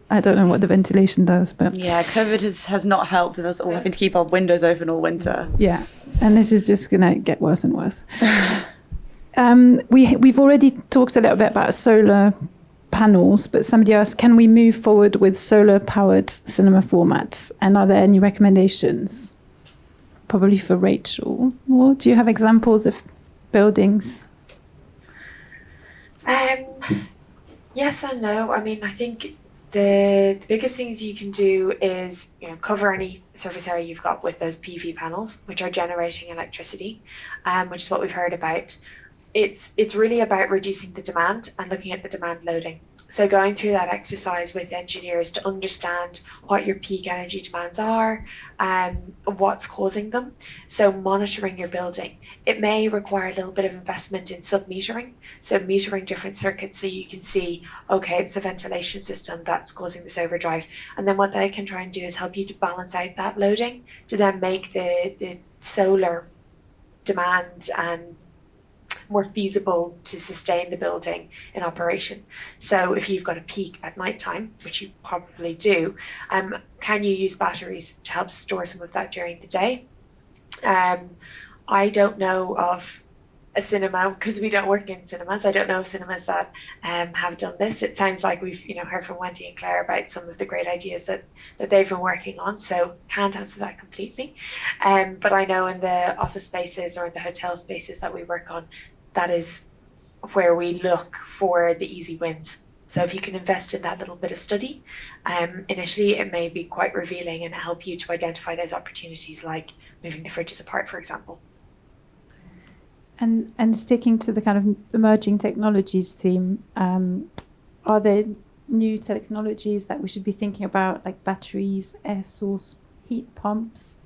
I don't know what the ventilation does, but
Yeah, COVID has not helped with us all having to keep our windows open all winter.
yeah, and this is just going to get worse and worse. We've already talked a little bit about solar panels, but somebody asked, can we move forward with solar-powered cinema formats? And are there any recommendations? Probably for Rachel. Or do you have examples of buildings?
Yes and no. I mean, I think the biggest things you can do is cover any surface area you've got with those PV panels, which are generating electricity, which is what we've heard about. It's really about reducing the demand and looking at the demand loading. So going through that exercise with engineers to understand what your peak energy demands are, what's causing them. So monitoring your building. It may require a little bit of investment in sub-metering. So metering different circuits so you can see, okay, it's the ventilation system that's causing this overdrive. And then what they can try and do is help you to balance out that loading to then make the solar demand and more feasible to sustain the building in operation. So if you've got a peak at night time, which you probably do, can you use batteries to help store some of that during the day? I don't know of a cinema, because we don't work in cinemas. I don't know of cinemas that have done this. It sounds like we've heard from Wendy and Claire about some of the great ideas that they've been working on, so can't answer that completely. But I know in the office spaces or in the hotel spaces that we work on, that is where we look for the easy wins. So if you can invest in that little bit of study, initially it may be quite revealing and help you to identify those opportunities, like moving the fridges apart, for example.
And sticking to the kind of emerging technologies theme, are there new technologies that we should be thinking about, like batteries, air source heat pumps?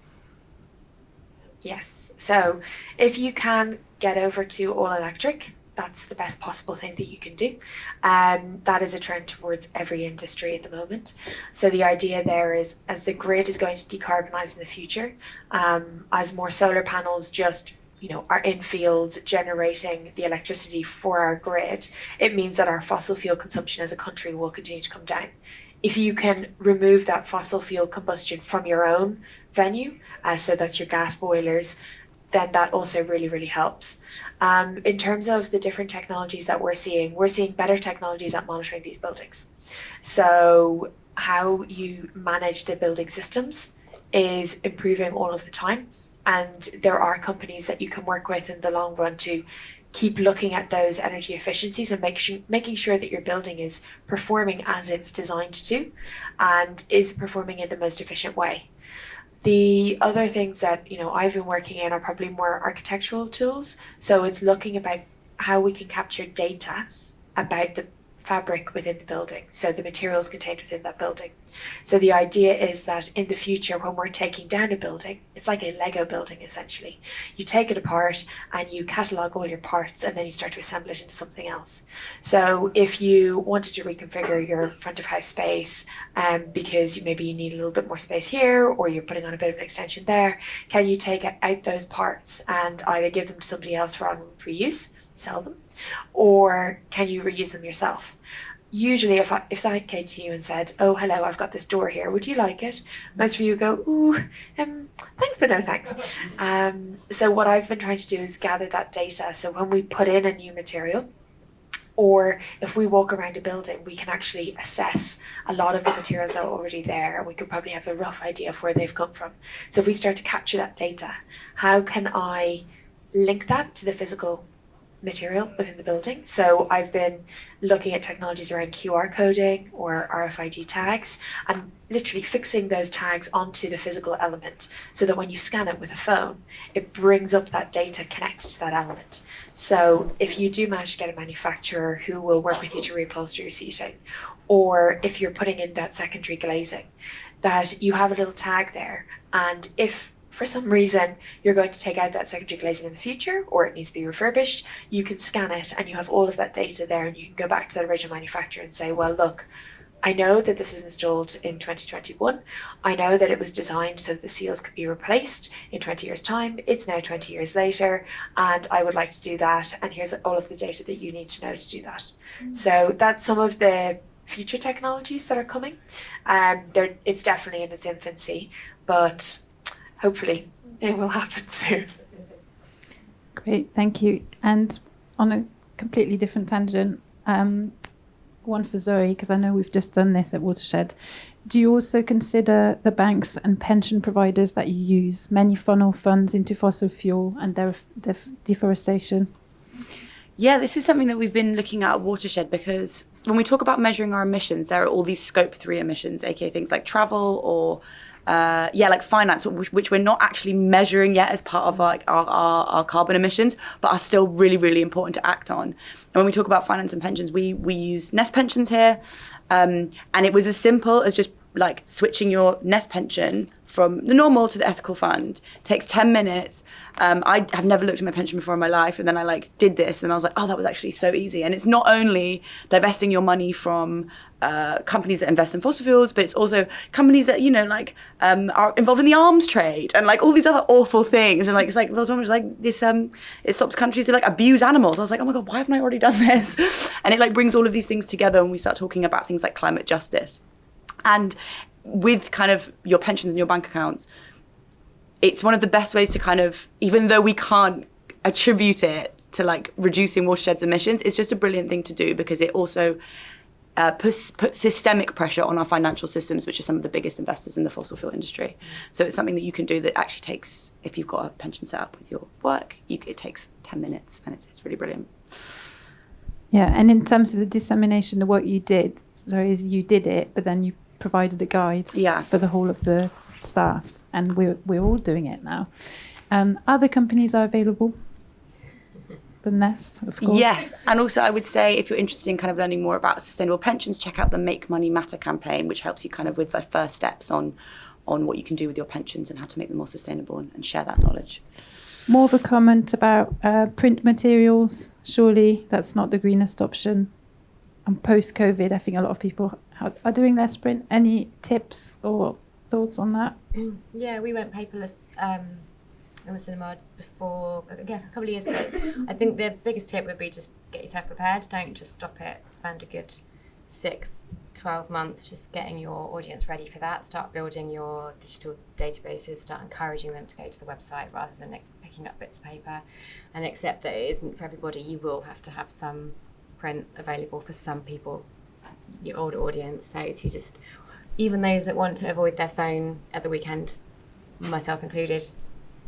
Yes. So if you can get over to all electric, that's the best possible thing that you can do. That is a trend towards every industry at the moment. So the idea there is, as the grid is going to decarbonize in the future, as more solar panels just are in fields generating the electricity for our grid, it means that our fossil fuel consumption as a country will continue to come down. If you can remove that fossil fuel combustion from your own venue, so that's your gas boilers, then that also really, really helps. In terms of the different technologies that we're seeing better technologies at monitoring these buildings. So how you manage the building systems is improving all of the time. And there are companies that you can work with in the long run to keep looking at those energy efficiencies and making sure that your building is performing as it's designed to and is performing in the most efficient way. The other things that I've been working in are probably more architectural tools. So it's looking about how we can capture data about the fabric within the building, so the materials contained within that building. So the idea is that in the future, when we're taking down a building, it's like a Lego building essentially. You take it apart and you catalogue all your parts, and then you start to assemble it into something else. So if you wanted to reconfigure your front of house space because maybe you need a little bit more space here, or you're putting on a bit of an extension there, can you take out those parts and either give them to somebody else for on reuse, sell them, or can you reuse them yourself? usually if I came to you and said, oh, hello, I've got this door here, would you like it? Most of you would go, ooh, thanks, but no thanks. So what I've been trying to do is gather that data. So when we put in a new material, or if we walk around a building, we can actually assess a lot of the materials that are already there, and we could probably have a rough idea of where they've come from. So if we start to capture that data, how can I link that to the physical material within the building? So I've been looking at technologies around QR coding or RFID tags, and literally fixing those tags onto the physical element so that when you scan it with a phone, it brings up that data connected to that element. So if you do manage to get a manufacturer who will work with you to reupholster your seating, or if you're putting in that secondary glazing, that you have a little tag there, and if for some reason you're going to take out that secondary glazing in the future, or it needs to be refurbished, you can scan it and you have all of that data there, and you can go back to that original manufacturer and say, well, look, I know that this was installed in 2021. I know that it was designed so that the seals could be replaced in 20 years' time. It's now 20 years later, and I would like to do that. And here's all of the data that you need to know to do that. So that's some of the future technologies that are coming. It's definitely in its infancy, but hopefully it will happen soon.
Great, thank you. And on a completely different tangent, one for Zoe, because I know we've just done this at Watershed. Do you also consider the banks and pension providers that you use many funnel funds into fossil fuel and their deforestation?
Yeah, this is something that we've been looking at Watershed, because when we talk about measuring our emissions, there are all these scope 3 emissions, aka things like travel or like finance, which we're not actually measuring yet as part of our carbon emissions, but are still really, really important to act on. And when we talk about finance and pensions, we use Nest pensions here, and it was as simple as just like switching your Nest pension from the normal to the ethical fund. It takes 10 minutes. I have never looked at my pension before in my life, and then I like did this, and I was like, oh, that was actually so easy. And it's not only divesting your money from companies that invest in fossil fuels, but it's also companies that, you know, like are involved in the arms trade and like all these other awful things. And like it's like there was one which was like this it stops countries to like abuse animals. I was like, oh my god, why haven't I already done this? And it like brings all of these things together, and we start talking about things like climate justice. And with kind of your pensions and your bank accounts, it's one of the best ways to kind of, even though we can't attribute it to like reducing Watershed's emissions, it's just a brilliant thing to do, because it also puts systemic pressure on our financial systems, which are some of the biggest investors in the fossil fuel industry. So it's something that you can do that actually takes, if you've got a pension set up with your work, it takes 10 minutes, and it's really brilliant.
Yeah, and in terms of the dissemination, the work you did, so is you did it, but then you provided a guide for the whole of the staff, and we're all doing it now. Other companies are available. The Nest, of course.
Yes, and also I would say if you're interested in kind of learning more about sustainable pensions, check out the Make Money Matter campaign, which helps you kind of with the first steps on what you can do with your pensions and how to make them more sustainable, and share that knowledge.
More of a comment about print materials. Surely that's not the greenest option. And post-COVID, I think a lot of people are doing less print. Any tips or thoughts on that?
Yeah, we went paperless in the cinema before, a couple of years ago. I think the biggest tip would be just get yourself prepared. Don't just stop it. Spend a good 6-12 months just getting your audience ready for that. Start building your digital databases. Start encouraging them to go to the website rather than picking up bits of paper. And accept that it isn't for everybody. You will have to have some print available for some people, your older audience, those who just, even those that want to avoid their phone at the weekend, myself included.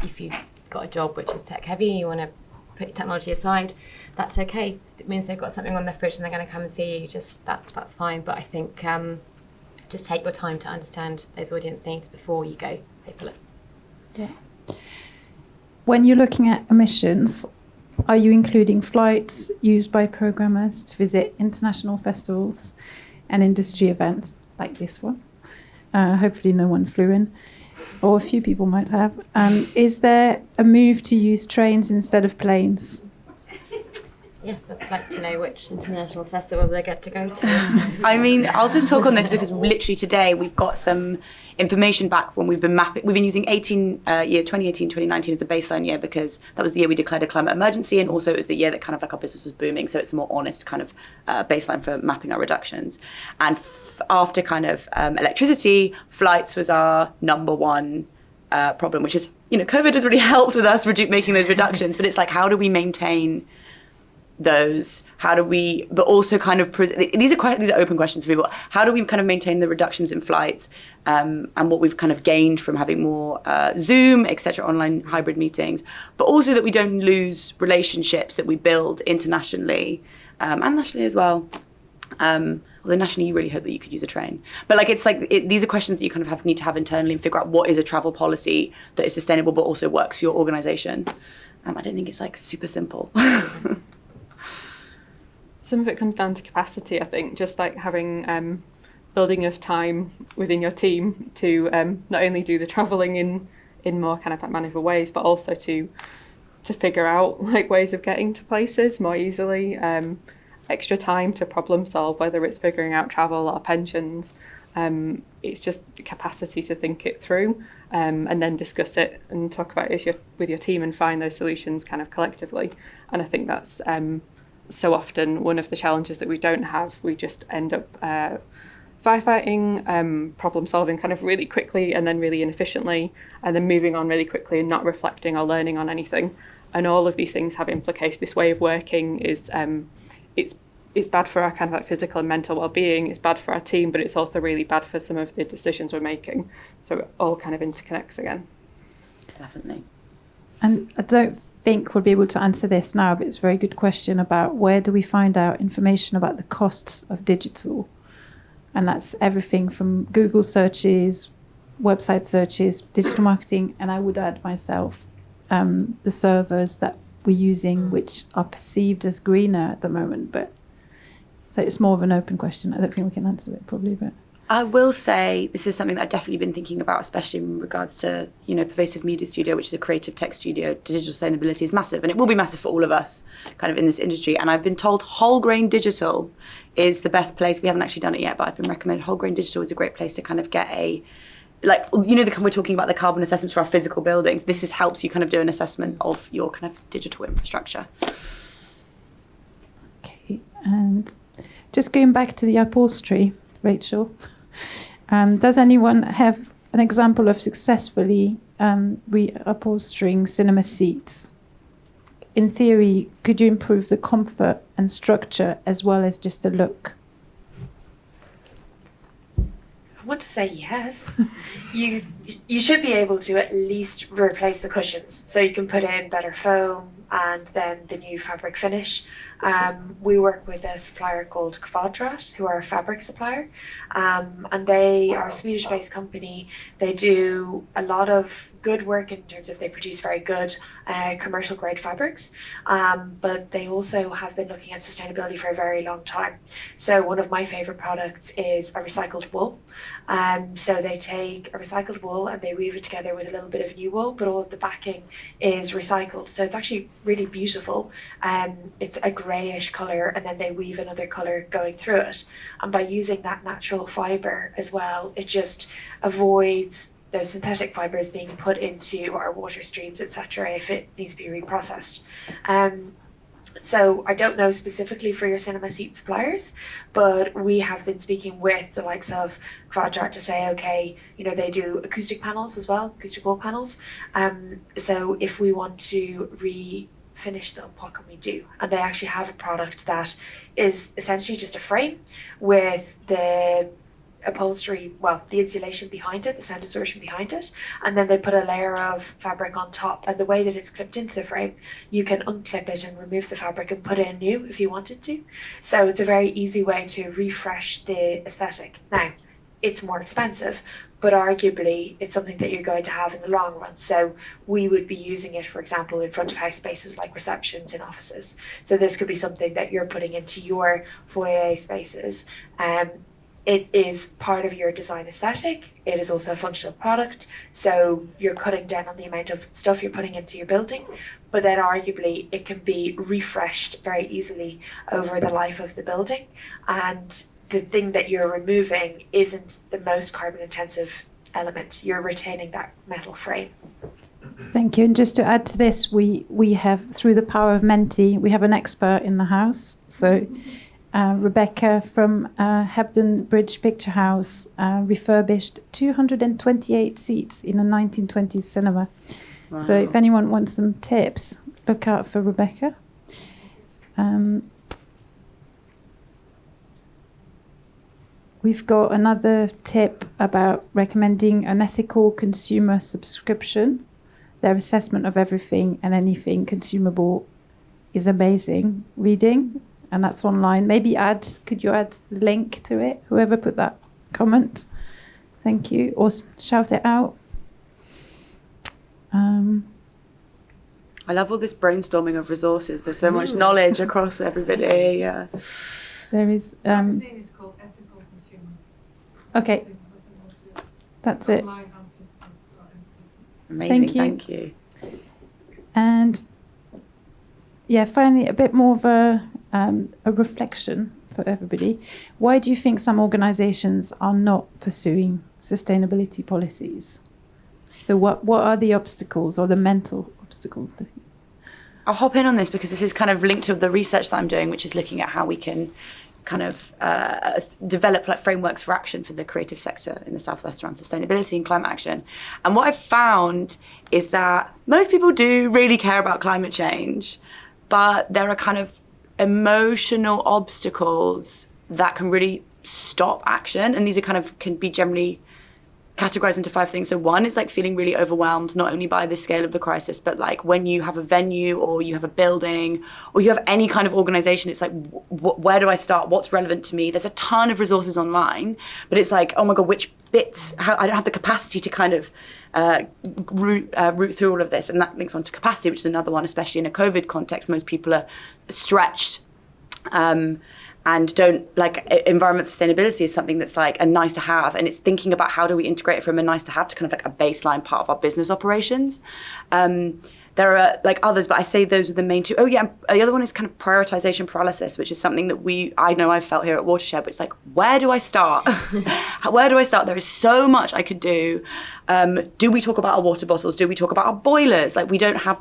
If you've got a job which is tech heavy, you want to put your technology aside, that's okay. It means they've got something on their fridge and they're going to come and see you. Just that's fine. But I think just take your time to understand those audience needs before you go paperless.
Yeah. When you're looking at emissions, are you including flights used by programmers to visit international festivals and industry events like this one? Hopefully no one flew in, or a few people might have. Is there a move to use trains instead of planes?
Yes, I'd like to know which international festivals I get to go to.
I mean, I'll just talk on this because literally today we've got some information back when we've been mapping. We've been using 2018, 2019 as a baseline year because that was the year we declared a climate emergency, and also it was the year that kind of like our business was booming. So it's a more honest kind of baseline for mapping our reductions. And after kind of electricity, flights was our number one problem, which is, COVID has really helped with us making those reductions. But it's like, how do we maintain those? How do we, but also kind of, these are open questions for people. How do we kind of maintain the reductions in flights and what we've kind of gained from having more Zoom, etc., online hybrid meetings, but also that we don't lose relationships that we build internationally and nationally as well. Although nationally, you really hope that you could use a train. But these are questions that you kind of need to have internally and figure out what is a travel policy that is sustainable but also works for your organisation. I don't think it's super simple.
Some of it comes down to capacity, I think, just like having building of time within your team to not only do the travelling in more kind of like manageable ways, but also to figure out ways of getting to places more easily, extra time to problem solve, whether it's figuring out travel or pensions. It's just capacity to think it through and then discuss it and talk about it with your team and find those solutions kind of collectively. And I think that's so often one of the challenges that we don't have. We just end up firefighting, problem solving kind of really quickly and then really inefficiently, and then moving on really quickly and not reflecting or learning on anything. And all of these things have implications. This way of working is it's bad for our kind of like physical and mental well-being. It's bad for our team, but it's also really bad for some of the decisions we're making. So it all kind of interconnects again.
Definitely.
And I don't think we'll be able to answer this now, but it's a very good question about where do we find out information about the costs of digital? And that's everything from Google searches, website searches, digital marketing, and I would add myself, the servers that we're using, which are perceived as greener at the moment, but so it's more of an open question. I don't think we can answer it probably, but
I will say this is something that I've definitely been thinking about, especially in regards to, Pervasive Media Studio, which is a creative tech studio. Digital sustainability is massive, and it will be massive for all of us kind of in this industry. And I've been told Whole Grain Digital is the best place. We haven't actually done it yet, but I've been recommended Whole Grain Digital is a great place to kind of get we're talking about the carbon assessments for our physical buildings. This helps you kind of do an assessment of your kind of digital infrastructure.
okay. And just going back to the upholstery, Rachel, does anyone have an example of successfully reupholstering cinema seats? In theory, could you improve the comfort and structure as well as just the look?
I want to say yes. You should be able to at least replace the cushions, so you can put in better foam and then the new fabric finish. We work with a supplier called Kvadrat, who are a fabric supplier, and they are a Swedish-based company. They do a lot of good work in terms of they produce very good commercial grade fabrics, but they also have been looking at sustainability for a very long time. So one of my favorite products is a recycled wool. So they take a recycled wool and they weave it together with a little bit of new wool, but all of the backing is recycled. So it's actually really beautiful. It's a greyish colour, and then they weave another colour going through it. And by using that natural fibre as well, it just avoids those synthetic fibres being put into our water streams, etc., if it needs to be reprocessed. So I don't know specifically for your cinema seat suppliers, but we have been speaking with the likes of Kvadrat to say, okay, they do acoustic panels as well, acoustic wall panels. So if we want to refinish them, what can we do? And they actually have a product that is essentially just a frame with the upholstery, the insulation behind it, the sound absorption behind it, and then they put a layer of fabric on top, and the way that it's clipped into the frame, you can unclip it and remove the fabric and put in new if you wanted to. So it's a very easy way to refresh the aesthetic. Now, it's more expensive, but arguably it's something that you're going to have in the long run. So we would be using it, for example, in front of house spaces like receptions in offices. So this could be something that you're putting into your foyer spaces. It is part of your design aesthetic. It is also a functional product. So you're cutting down on the amount of stuff you're putting into your building, but then arguably it can be refreshed very easily over the life of the building. And the thing that you're removing isn't the most carbon intensive element. You're retaining that metal frame.
Thank you. And just to add to this, we have, through the power of Menti, we have an expert in the house. So Rebecca from Hebden Bridge Picture House refurbished 228 seats in a 1920s cinema.
Wow.
So if anyone wants some tips, look out for Rebecca. We've got another tip about recommending an ethical consumer subscription. Their assessment of everything and anything consumable is amazing reading, and that's online. Maybe could you add the link to it? Whoever put that comment, thank you. Or shout it out.
I love all this brainstorming of resources. There's so much knowledge across everybody. Yeah.
There is.
magazine is called Ethical Consumer.
Okay, that's it.
Online and physical.
Amazing.
Thank you.
Thank you.
And yeah, finally, a bit more of a reflection for everybody. Why do you think some organisations are not pursuing sustainability policies? So what are the obstacles or the mental obstacles?
I'll hop in on this because this is kind of linked to the research that I'm doing, which is looking at how we can kind of develop like frameworks for action for the creative sector in the Southwest around sustainability and climate action. And what I've found is that most people do really care about climate change, but there are kind of emotional obstacles that can really stop action. And these are kind of can be generally categorized into 5 things. So one is like feeling really overwhelmed, not only by the scale of the crisis, but like when you have a venue or you have a building or you have any kind of organization, it's like, where do I start? What's relevant to me? There's a ton of resources online, but it's like, oh my God, which bits, I don't have the capacity to kind of root through all of this. And that links on to capacity, which is another one, especially in a COVID context. Most people are stretched. And don't like environmental sustainability is something that's like a nice to have, and it's thinking about how do we integrate it from a nice to have to kind of like a baseline part of our business operations. There are like others, but I say those are the main 2. Oh yeah, the other one is kind of prioritization paralysis, which is something that I know I've felt here at Watershed, but it's like, where do I start? Where do I start? There is so much I could do. Do we talk about our water bottles? Do we talk about our boilers? Like we don't have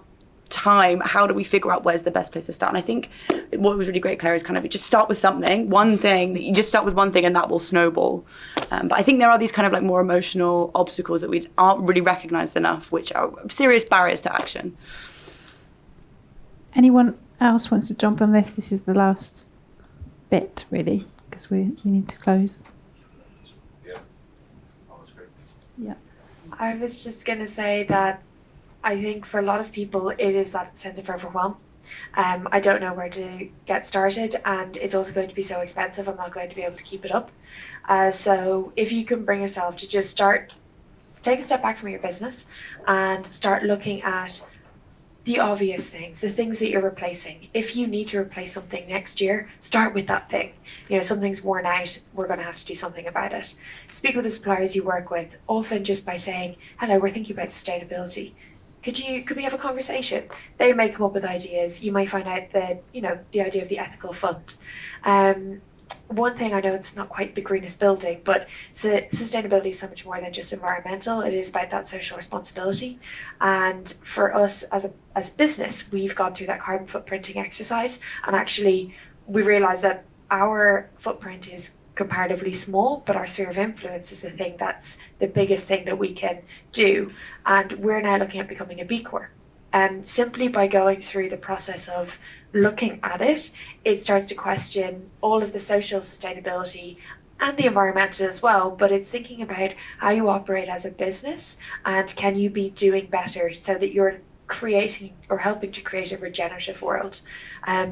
time. How do we figure out where's the best place to start? And I think what was really great, Claire, is kind of just start with something, one thing, that you just start with one thing and that will snowball. But I think there are these kind of like more emotional obstacles that we aren't really recognized enough, which are serious barriers to action.
Anyone else wants to jump on this? This is the last bit, really, because we need to close.
Yeah, that was great.
Yeah.
I was just going to say that I think for a lot of people, it is that sense of overwhelm. I don't know where to get started, and it's also going to be so expensive. I'm not going to be able to keep it up. So if you can bring yourself to just take a step back from your business and start looking at the obvious things, the things that you're replacing. If you need to replace something next year, start with that thing. You know, something's worn out, we're going to have to do something about it. Speak with the suppliers you work with, often just by saying, hello, we're thinking about sustainability. Could we have a conversation? They may come up with ideas. You might find out that, the idea of the ethical fund. One thing, I know it's not quite the greenest building, but sustainability is so much more than just environmental. It is about that social responsibility. And for us as a business, we've gone through that carbon footprinting exercise, and actually we realized that our footprint is comparatively small, but our sphere of influence is the thing that's the biggest thing that we can do. And we're now looking at becoming a B Corp. Simply by going through the process of looking at it, it starts to question all of the social sustainability and the environmental as well, but it's thinking about how you operate as a business and can you be doing better so that you're creating or helping to create a regenerative world.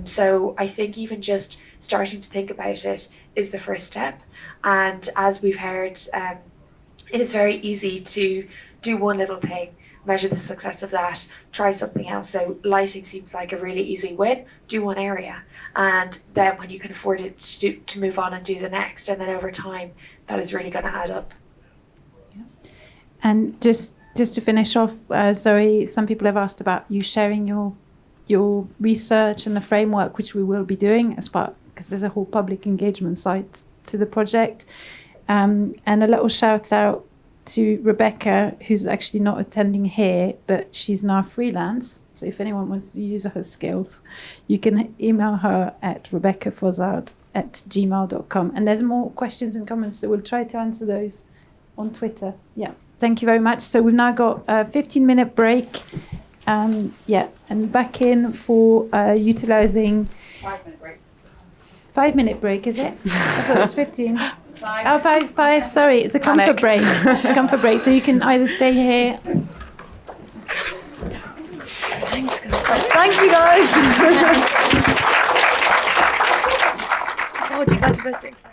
So I think even just starting to think about it is the first step. And as we've heard, it is very easy to do one little thing, measure the success of that, try something else. So lighting seems like a really easy win. Do one area, and then when you can afford it to move on and do the next, and then over time that is really going to add up.
Yeah. And just to finish off, Zoe, some people have asked about you sharing your your research and the framework, which we will be doing as part, because there's a whole public engagement side to the project. And a little shout out to Rebecca, who's actually not attending here, but she's now freelance. So if anyone wants to use her skills, you can email her at rebeccafossard@gmail.com. And there's more questions and comments, so we'll try to answer those on Twitter. Yeah, thank you very much. So we've now got a 15-minute break. And back in for utilising...
5-minute break.
5-minute break, is it? I thought it was 15. Oh, five. Sorry, it's a comfort break. It's a comfort break, so you can either stay here.
Thanks, guys. Thank you, guys. God, you guys are both doing so